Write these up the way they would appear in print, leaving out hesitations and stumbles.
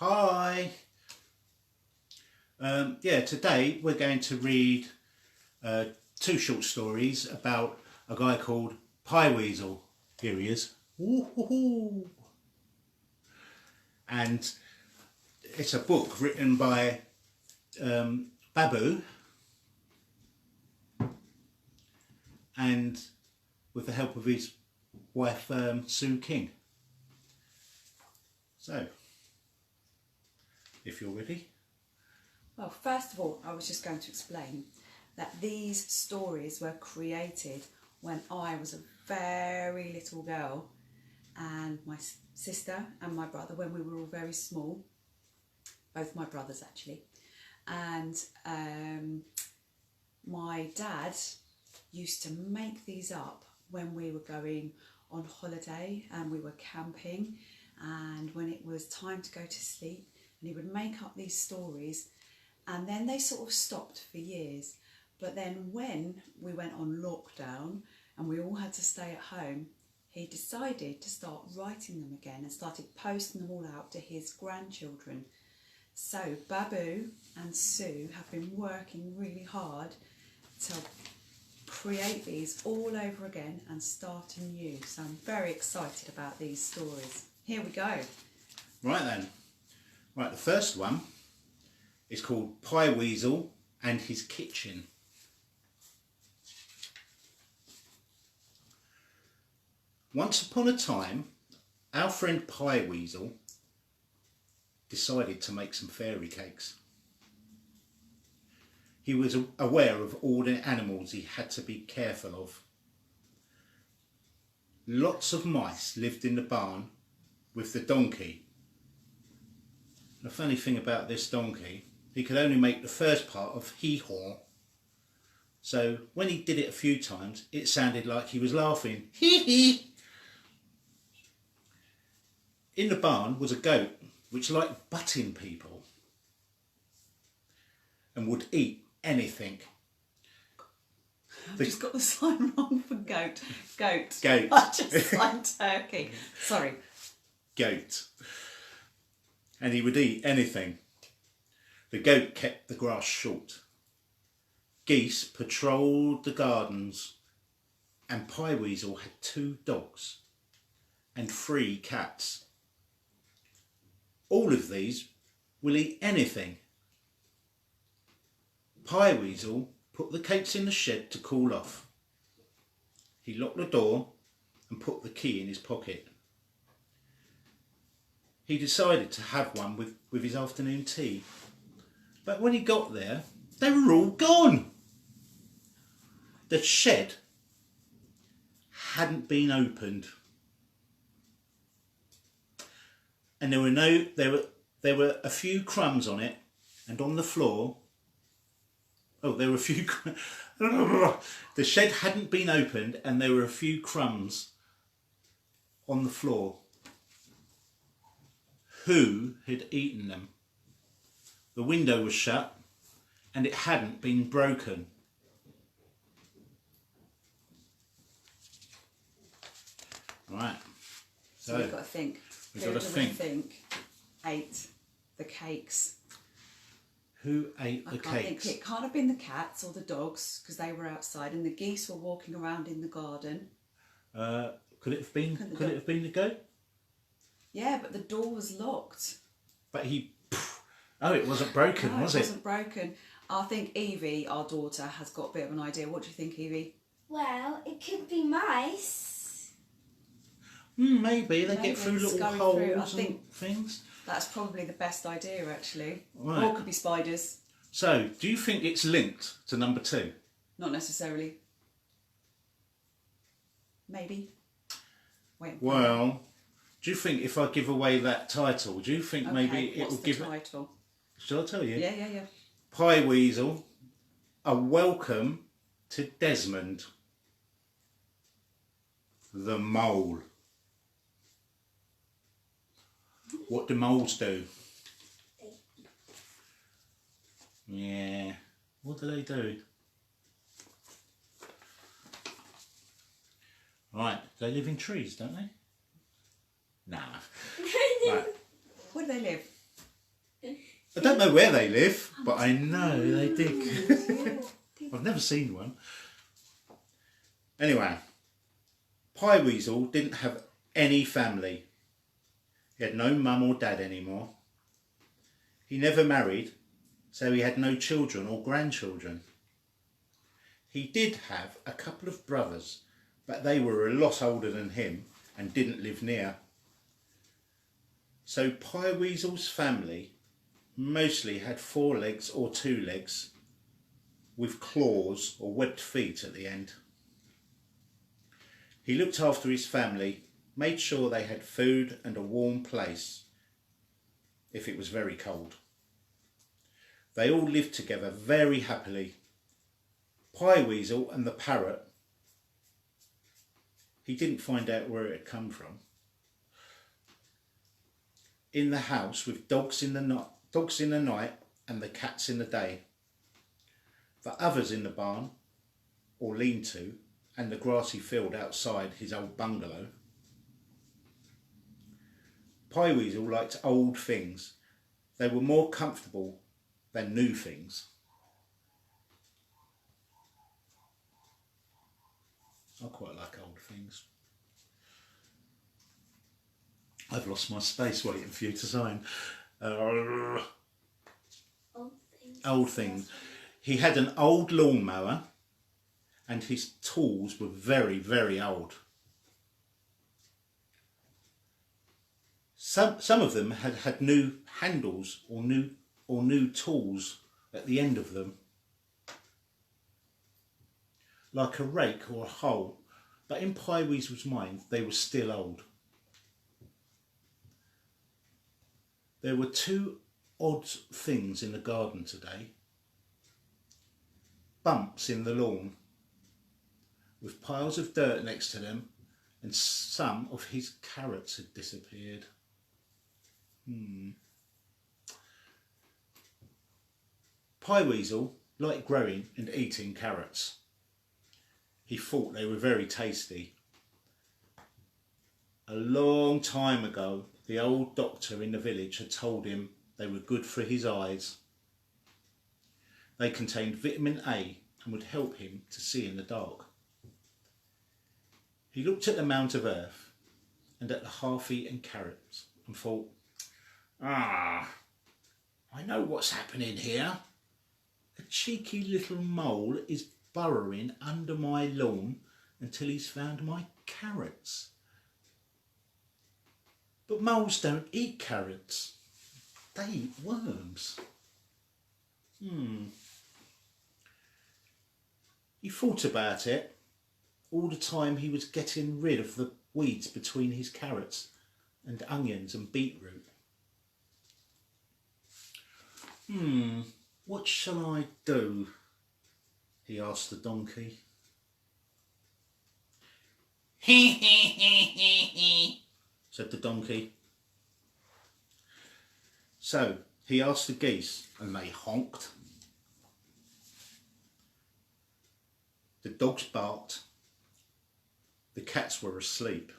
Hi. Today we're going to read two short stories about a guy called Pyweasel. Here he is. Woo-hoo-hoo. And it's a book written by Baboo and with the help of his wife Sue King. So, if you're ready. Well, first of all, I was just going to explain that these stories were created when I was a very little girl, and my sister and my brother, when we were all very small, both my brothers actually, and my dad used to make these up when we were going on holiday and we were camping, and when it was time to go to sleep, and he would make up these stories, and then they sort of stopped for years. But then when we went on lockdown and we all had to stay at home, he decided to start writing them again and started posting them all out to his grandchildren. So Baboo and Sue have been working really hard to create these all over again and start anew. So I'm very excited about these stories. Here we go. Right then. Right, the first one is called Pyweasel and His Kitchen. Once upon a time, our friend Pyweasel decided to make some fairy cakes. He was aware of all the animals he had to be careful of. Lots of mice lived in the barn with the donkey. The funny thing about this donkey, he could only make the first part of hee-haw. So when he did it a few times, it sounded like he was laughing. Hee-hee! In the barn was a goat which liked butting people and would eat anything. I've just got the sign wrong for goat. Goat. Goat. I just signed turkey. Sorry. Goat. And he would eat anything. The goat kept the grass short. Geese patrolled the gardens, and Pyweasel had 2 dogs and 3 cats. All of these will eat anything. Pyweasel put the cakes in the shed to cool off. He locked the door and put the key in his pocket. He decided to have one with his afternoon tea. But when he got there, they were all gone. The shed hadn't been opened. And there were a few crumbs on it, and on the floor. Oh, there were a few. The shed hadn't been opened, and there were a few crumbs on the floor. Who had eaten them? The window was shut, and it hadn't been broken. Right. So we've got to think. We've got to think. Ate the cakes? Who ate the cakes? It can't have been the cats or the dogs because they were outside, and the geese were walking around in the garden. Could it have been? Could it have been the goat? Yeah, but the door was locked. But oh, it wasn't broken, was it? It wasn't broken. I think Evie, our daughter, has got a bit of an idea. What do you think, Evie? Well, it could be mice. Maybe they get through little holes and things. That's probably the best idea, actually. Right. Or it could be spiders. So, do you think it's linked to number 2? Not necessarily. Maybe. Wait. Well, do you think if I give away that title, do you think maybe it will give it? What's the title? Shall I tell you? Yeah. Pyweasel, A Welcome to Desmond, the Mole. What do moles do? Yeah. What do they do? Right. They live in trees, don't they? Nah. Right. Where do they live? don't know where they live, but I know they dig. I've never seen one. Anyway, Pyweasel didn't have any family. He had no mum or dad anymore. He never married, so he had no children or grandchildren. He did have a couple of brothers, but they were a lot older than him and didn't live near. So Pyweasel's family mostly had 4 legs or 2 legs with claws or webbed feet at the end. He looked after his family, made sure they had food and a warm place if it was very cold. They all lived together very happily. Pyweasel and the parrot, he didn't find out where it had come from, in the house with dogs in the night and the cats in the day. The others in the barn or lean-to and the grassy field outside his old bungalow. Pyweasel liked old things. They were more comfortable than new things. I quite like old things. I've lost my space waiting for you to sign. Old things. He had an old lawnmower and his tools were very, very old. Some of them had new handles or new tools at the end of them, like a rake or a hoe, but in Pyweasel's mind they were still old. There were 2 odd things in the garden today. Bumps in the lawn with piles of dirt next to them, and some of his carrots had disappeared. Pyweasel liked growing and eating carrots. He thought they were very tasty. A long time ago, the old doctor in the village had told him they were good for his eyes. They contained vitamin A and would help him to see in the dark. He looked at the mound of earth and at the half-eaten carrots and thought, I know what's happening here. A cheeky little mole is burrowing under my lawn until he's found my carrots. But moles don't eat carrots. They eat worms. He thought about it all the time he was getting rid of the weeds between his carrots and onions and beetroot. What shall I do? He asked the donkey. He, said the donkey. So he asked the geese and they honked. The dogs barked. The cats were asleep.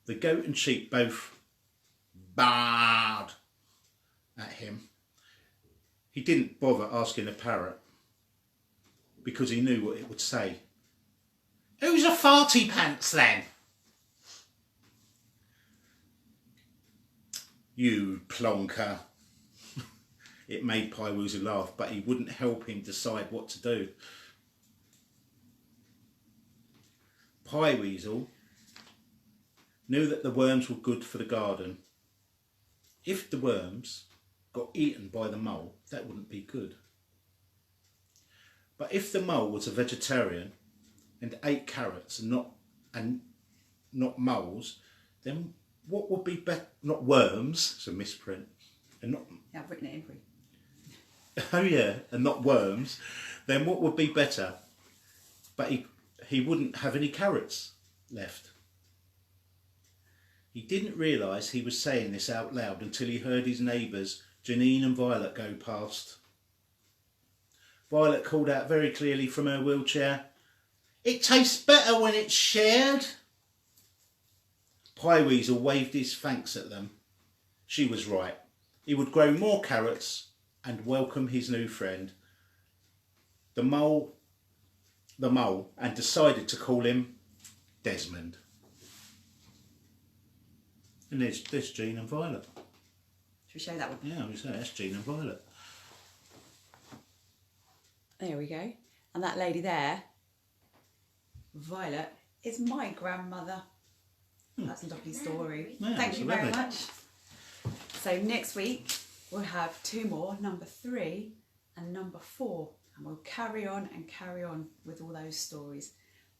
The goat and sheep both baaed at him. He didn't bother asking the parrot because he knew what it would say. Who's a farty pants then? You plonker. It made Pyweasel laugh, but he wouldn't help him decide what to do. Pyweasel knew that the worms were good for the garden. If the worms got eaten by the mole, that wouldn't be good. But if the mole was a vegetarian and ate carrots and not moles, then what would be better? Not worms, it's a misprint. And not, Yeah, I've written it in for you. oh yeah, and not worms. Then what would be better? But he wouldn't have any carrots left. He didn't realise he was saying this out loud until he heard his neighbours, Janine and Violet, go past. Violet called out very clearly from her wheelchair, "It tastes better when it's shared." Pyweasel waved his thanks at them. She was right. he would grow more carrots and welcome his new friend, the mole, and decided to call him Desmond. And there's Jean and Violet. Should we show that one? Yeah, we say that's Jean and Violet. There we go. And that lady there, Violet, is my grandmother. That's a lovely story. Yeah, Thank you very lovely. much. So next week we'll have 2 more, number 3 and number 4. And we'll carry on with all those stories.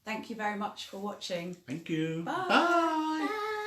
Thank you very much for watching. Thank you. Bye. Bye. Bye.